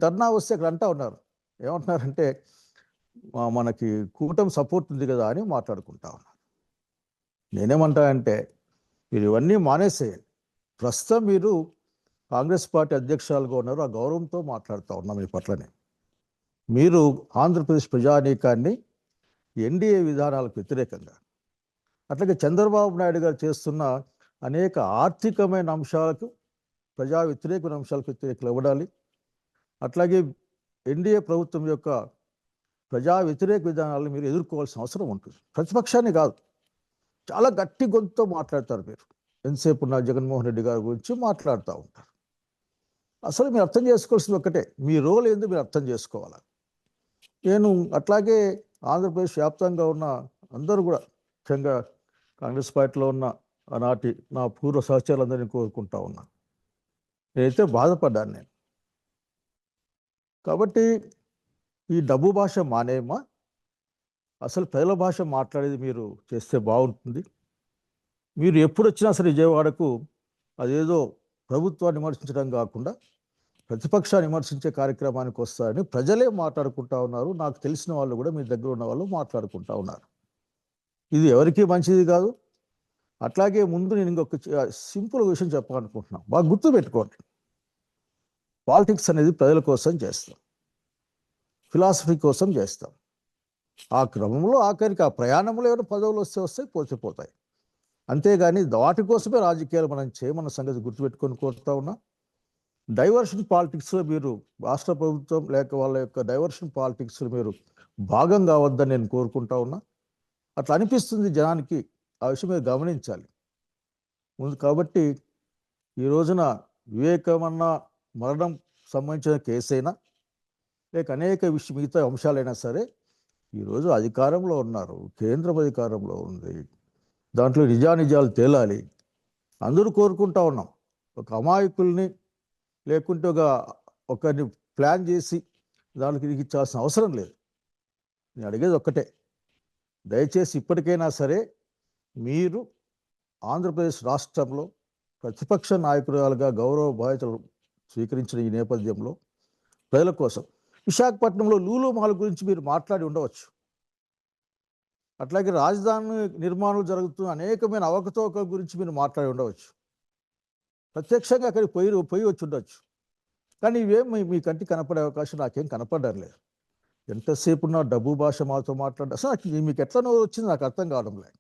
ధర్నా వస్తే ఇక్కడ అంటా ఉన్నారు, ఏమంటున్నారంటే మనకి కూటమి సపోర్ట్ ఉంది కదా అని మాట్లాడుకుంటా ఉన్నారు. నేనేమంటా అంటే మీరు ఇవన్నీ మానేసేయండి. ప్రస్తుతం మీరు కాంగ్రెస్ పార్టీ అధ్యక్షురాలుగా ఉన్నారు, ఆ గౌరవంతో మాట్లాడుతూ ఉన్నాం మీ పట్లనే. మీరు ఆంధ్రప్రదేశ్ ప్రజానీకాన్ని ఎన్డీఏ విధానాలకు వ్యతిరేకంగా, అట్లాగే చంద్రబాబు నాయుడు గారు చేస్తున్న అనేక ఆర్థికమైన అంశాలకు, ప్రజా వ్యతిరేకమైన అంశాలకు వ్యతిరేకలు ఇవ్వడాలి. అట్లాగే ఎన్డీఏ ప్రభుత్వం యొక్క ప్రజా వ్యతిరేక విధానాలను మీరు ఎదుర్కోవాల్సిన అవసరం ఉంటుంది. ప్రతిపక్షాన్ని కాదు, చాలా గట్టి గొంతుతో మాట్లాడతారు మీరు. ఎంతసేపు ఉన్న జగన్మోహన్ రెడ్డి గారి గురించి మాట్లాడుతూ ఉంటారు. అసలు మీరు అర్థం చేసుకోవాల్సింది ఒక్కటే, మీ రోల్ ఏందో మీరు అర్థం చేసుకోవాలి. నేను అట్లాగే ఆంధ్రప్రదేశ్ వ్యాప్తంగా ఉన్న అందరూ కూడా, ముఖ్యంగా కాంగ్రెస్ పార్టీలో ఉన్న ఆనాటి నా పూర్వ సహచరులందరినీ కోరుకుంటా ఉన్నా. నేనైతే బాధపడ్డాను నేను. కాబట్టి ఈ డబ్బు భాష మానేయమా, అసలు ప్రజల భాష మాట్లాడేది మీరు చేస్తే బాగుంటుంది. మీరు ఎప్పుడు వచ్చినా సరే విజయవాడకు అదేదో ప్రభుత్వాన్ని విమర్శించడం కాకుండా ప్రతిపక్షాన్ని విమర్శించే కార్యక్రమానికి వస్తారని ప్రజలే మాట్లాడుకుంటా ఉన్నారు. నాకు తెలిసిన వాళ్ళు కూడా, మీ దగ్గర ఉన్న వాళ్ళు మాట్లాడుకుంటా ఉన్నారు. ఇది ఎవరికీ మంచిది కాదు. అట్లాగే ముందు నేను ఇంకొక సింపుల్ విషయం చెప్పాలనుకుంటున్నాను, బాగా గుర్తుపెట్టుకోండి. పాలిటిక్స్ అనేది ప్రజల కోసం చేస్తాం, ఫిలాసఫీ కోసం చేస్తాం. ఆ క్రమంలో ఆఖరికి ఆ ప్రయాణంలో ఏమైనా పదవులు వస్తాయి, పోతే. అంతేగాని వాటి కోసమే రాజకీయాలు మనం చేయమన్న సంగతి గుర్తుపెట్టుకొని కోరుతా ఉన్నా. డైవర్షన్ పాలిటిక్స్లో మీరు, రాష్ట్ర ప్రభుత్వం లేక వాళ్ళ యొక్క డైవర్షన్ పాలిటిక్స్లో మీరు భాగం కావద్దని నేను కోరుకుంటా ఉన్నా. అట్లా అనిపిస్తుంది జనానికి, ఆ విషయం మీరు గమనించాలి ముందు. కాబట్టి ఈ రోజున వివేకమన్న మరణం సంబంధించిన కేసైనా లేక అనేక మిగతా అంశాలైనా సరే, ఈరోజు అధికారంలో ఉన్నారు, కేంద్రం అధికారంలో ఉంది, దాంట్లో నిజానిజాలు తేలాలి. అందరూ కోరుకుంటా ఉన్నాం. ఒక అమాయకుల్ని లేకుంటే ఒకరిని ప్లాన్ చేసి దానికి ఇరికించాల్సిన అవసరం లేదు. నేను అడిగేది ఒక్కటే, దయచేసి ఇప్పటికైనా సరే మీరు ఆంధ్రప్రదేశ్ రాష్ట్రంలో ప్రతిపక్ష నాయకురాలుగా గౌరవ బాధ్యతలు స్వీకరించిన ఈ నేపథ్యంలో ప్రజల కోసం విశాఖపట్నంలో లూలు మాల్ గురించి మీరు మాట్లాడి ఉండవచ్చు. అట్లాగే రాజధాని నిర్మాణం జరుగుతున్న అనేకమైన అవకతవకల గురించి మీరు మాట్లాడి ఉండవచ్చు. ప్రత్యక్షంగా అక్కడికి పోయి వచ్చి ఉండొచ్చు. కానీ ఇవేం మీ కంటికి కనపడే అవకాశం నాకేం కనపడలేదు. ఎంతసేపు నా డబ్బు భాష మాతో మాట్లాడ, అసలు మీకు ఎట్లా వచ్చింది నాకు అర్థం కావడం లేదు.